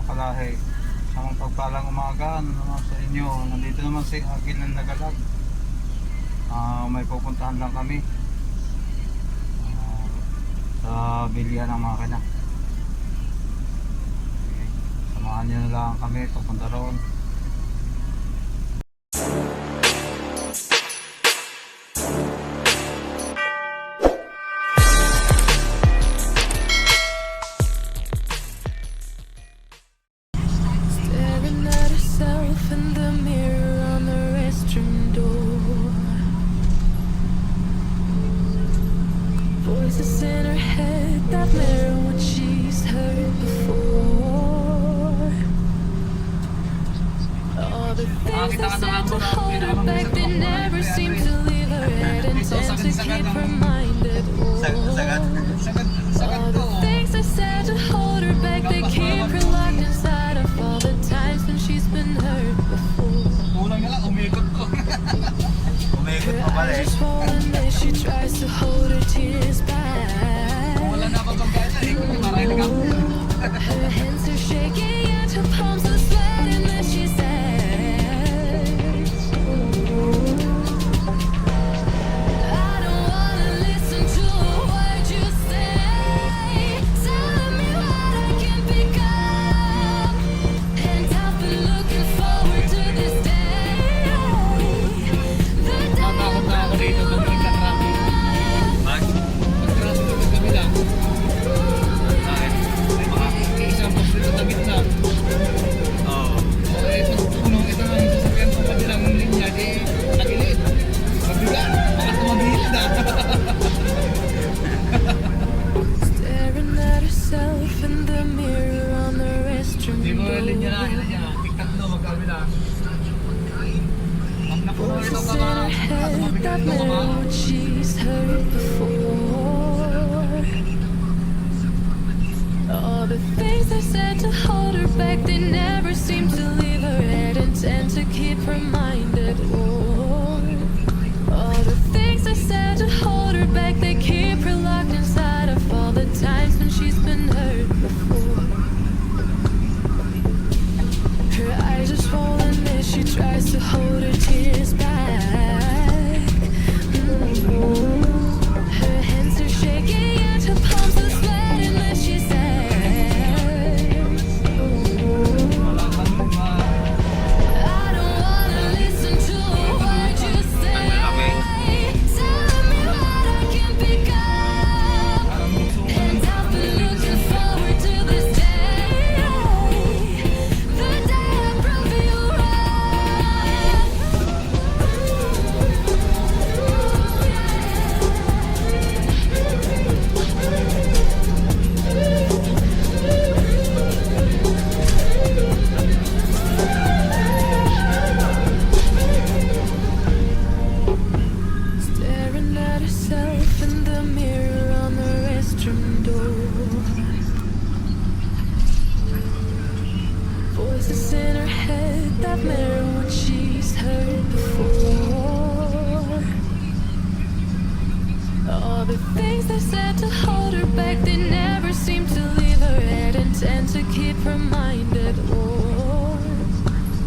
kalahi. Sa mga pagpalang umaga, ano naman sa inyo. Nandito naman si Agilang Lagalag. May pupuntahan lang kami sa bilihan ng makina. Okay. Samahan nyo na lang kami papunta roon. In the mirror on the restroom door, voices in her head that mirror what she's heard before. All the things they said to hold her back, they never seem to leave her head and tend to keep her mind at war. All the things they said to hold her back, they keep her locked inside of all the times when she's been hurt before. Her eyes are swollen as she tries to hold her tears back. Her hands are shaking and her palms are sweating as she says, I don't wanna listen to a word you say. Tell me what I can pick up, and I've been looking forward to this day. Staring at herself in the mirror on the restroom door. Voices in her head that mirror what she's heard before. All the things they said to hold her back, they never seem to leave her head and tend to keep her mind at war. All the things they said to hold her back, they keep her locked inside of all the times when she's been hurt before. Her eyes are swollen as she tries to hold her tears back. Her hands are shaking and her palms are sweating as she says, I don't wanna listen to a word you say. Tell me what I can pick up, and I've been looking forward to this day. The day I prove you staring at herself in the mirror on the restroom door. Voices in her head that mirror what she's heard before. All the things they said to hold her back, they never seem to leave her head and tend to keep her mind at war.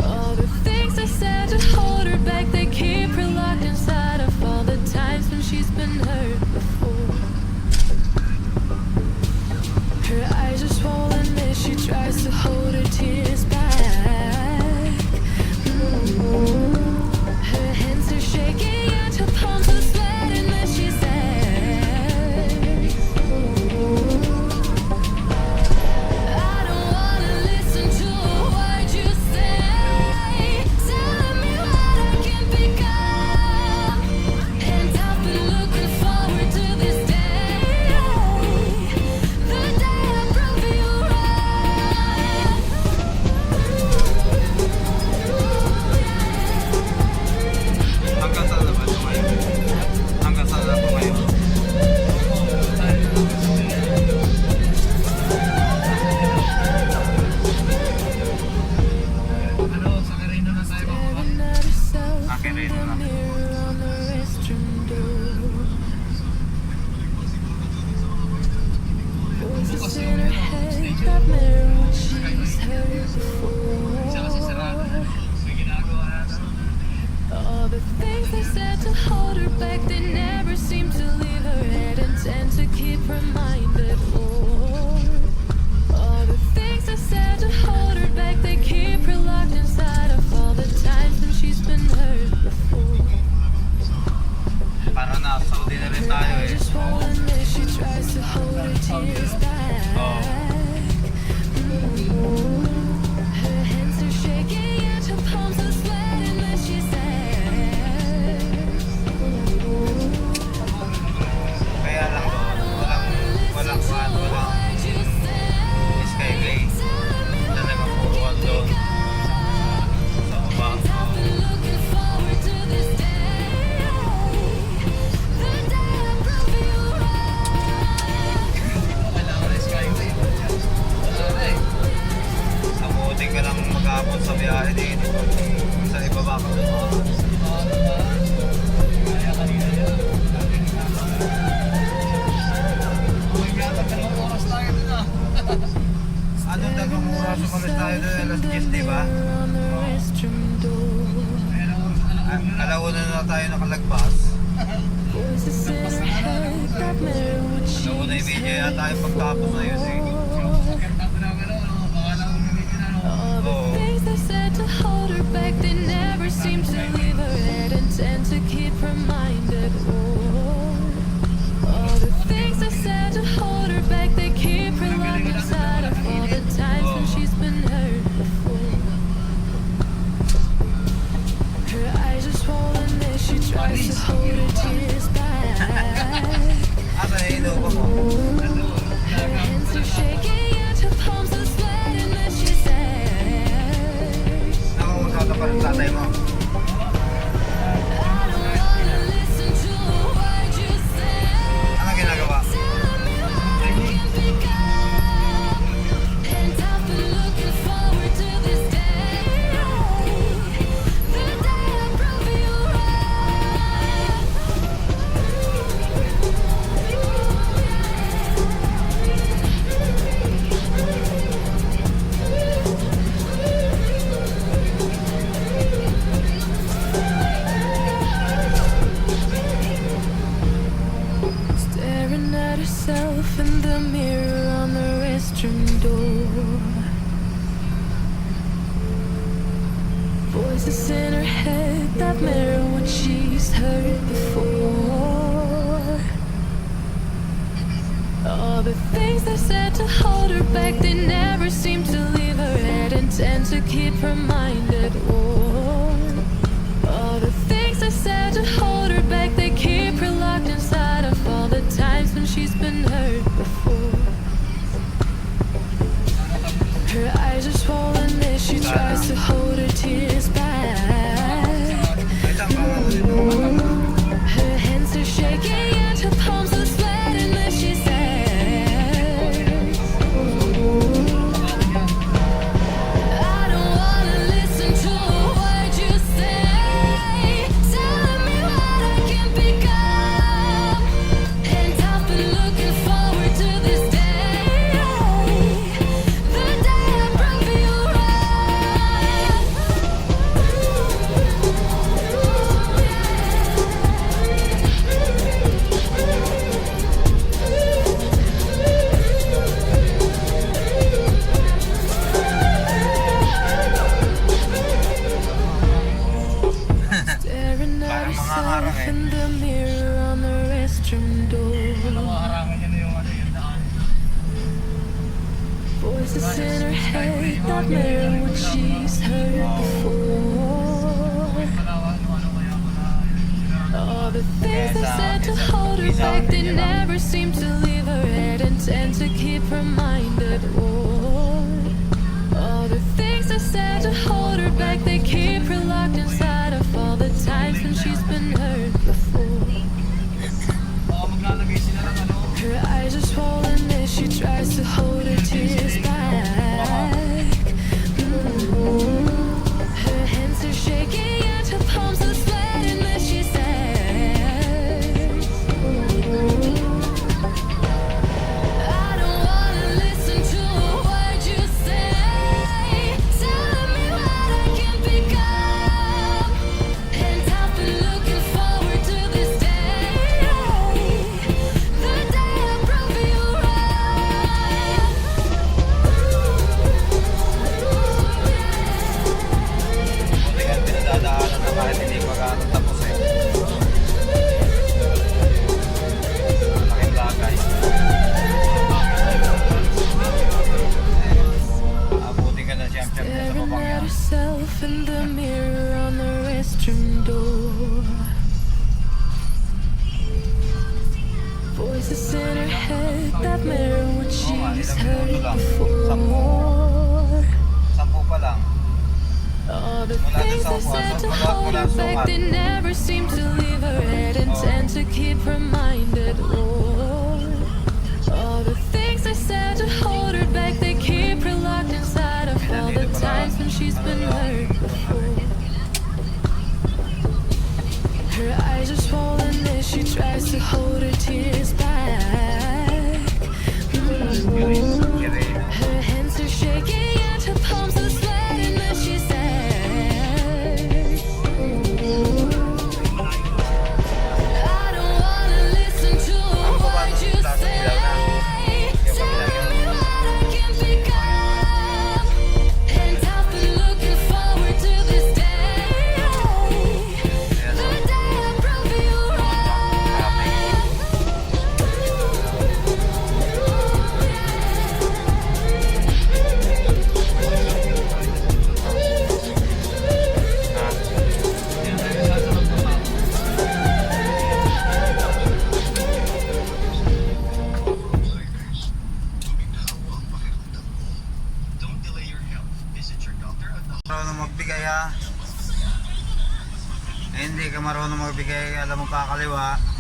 All the things they said to hold her back, they keep her locked inside of all the times when she's been hurt before. Her eyes are swollen as she tries to hold her tears back. Her hands are shaking and her palms are sweating as she says, I don't wanna listen sumalis tayo doon alas 10, di ba? Alauna na tayo nakalagpas. Alauna yung video yata yung pagtapos na yun eh. Things they said to hold her back, they never seem to leave her head and tend to keep reminded. All the things they said to hold her back, they keep her locked inside of all the times when she's been hurt before. Her eyes are swollen as she tries to hold her tears back. Asa na inuubo mo? Her hands are shaking and her palms are sweating as she says, Nakakausap pa rin tatay mo. I don't wanna listen to a word you say. Ano ginagawa? Tell me what I can become. And I've been looking forward to this day. The day I prove you staring at herself in the mirror on the restroom door. Voices in her head that mirror what she's heard before. All the things they said to hold her back, they never seem to leave her head and tend to keep reminded. All the things they said to hold her back, they keep her locked inside of all the times when she's been hurt before. Her eyes are swollen as she tries to hold her tears back. Her hands are shaking and her palms are sweating as she says, I don't wanna listen to a word you say. Telling me what I can become. And I've been looking forward to this day. The day I prove you staring at Parang mga herself harang eh. in the mirror on the restroom door. Voices in her head that mirror what she's heard before. All the things they said to hold her back, they never seem to leave her head and tend to keep reminded. All the things they said to hold her back, they keep her locked inside of all the times when she's been hurt before. Her eyes are swollen as she tries to hold her tears back. Her hands are shaking and her palms are sweating as she says, I don't wanna listen to a word you say. Telling me what I can become. And I've been looking forward to this day. The day I prove you Buti nga pinadadaanan na kahit hindi pa gaano tapos eh. Malaking bagay. Abuti ka na siyempre sa staring babang at yan. herself in the mirror on the restroom door. Voices in her head that mirror what she's heard before. 10 pa lang. All the things they said to hold her back, they never seem to leave her head and tend to keep reminded. All the things they said to hold her back, they keep her locked inside of all the times when she's been hurt before. Her eyes are swollen as she tries to hold her tears back. Her hands are shaking marunong magbigay ha. Hindi ka marunong magbigay, alam mo kakaliwa.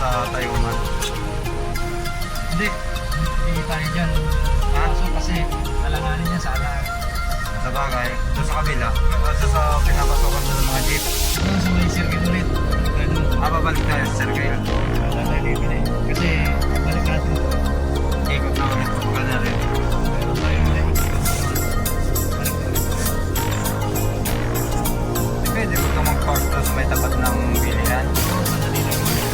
sa Tayuman. Hindi. Hindi tayo dyan. Kaso kasi alanganin yan sa alang. Sa bagay, doon sa kabila, kasi sa pinapasokan doon ng mga jeep. Doon sa may circuit ulit. Ganun. Babalik tayo sa circle. Wala tayo bibili. Kasi balik natin. Ikot na ulit pagka na rin. Meron tayo mga ikot. Balik ulit. Pwede mo ito mag-park doon sa may tapat ng bilihan. Madali lang ulit.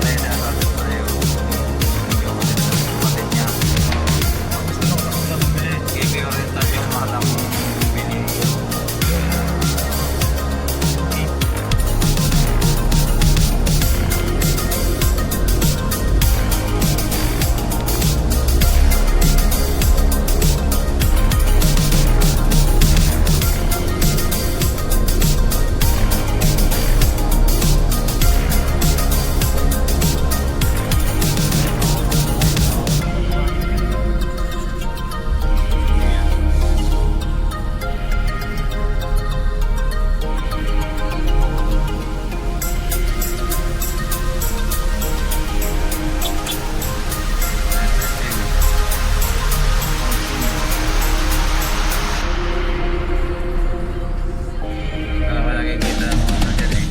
Alay na, sabi ko tayo. Yung kapatid niya. Gusto ko sa kung bumili. KB Oriental yung malang bili. Wala ba nakikita mo na dyan eh.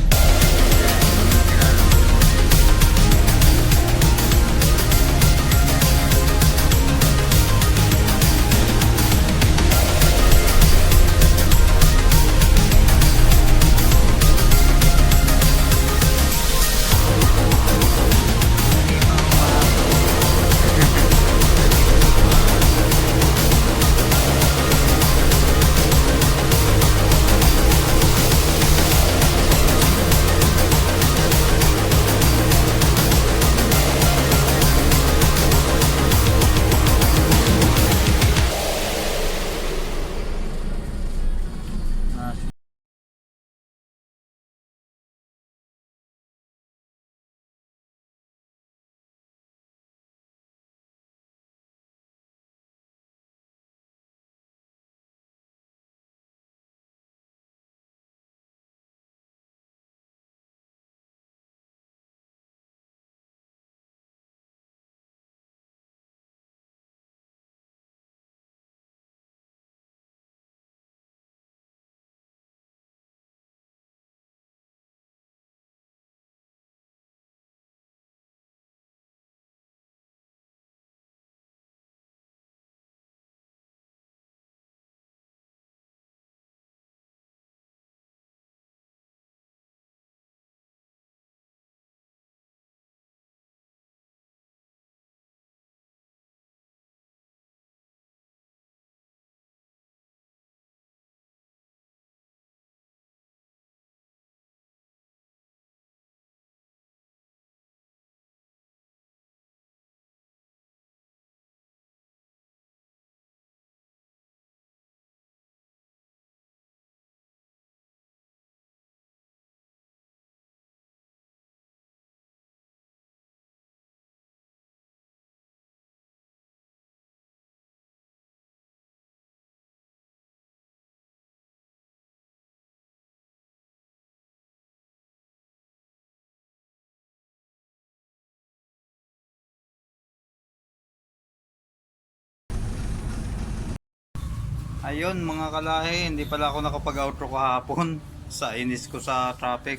Ayun mga kalahi, hindi pala ako nakapag-outro kahapon sa inis ko sa traffic.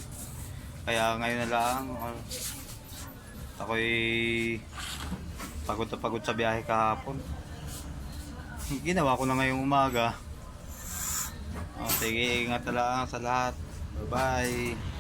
Kaya ngayon na lang ako'y pagod na pagod sa biyahe kahapon. Ginawa ko na ngayong umaga. Sige, ingat na lang sa lahat. Bye bye.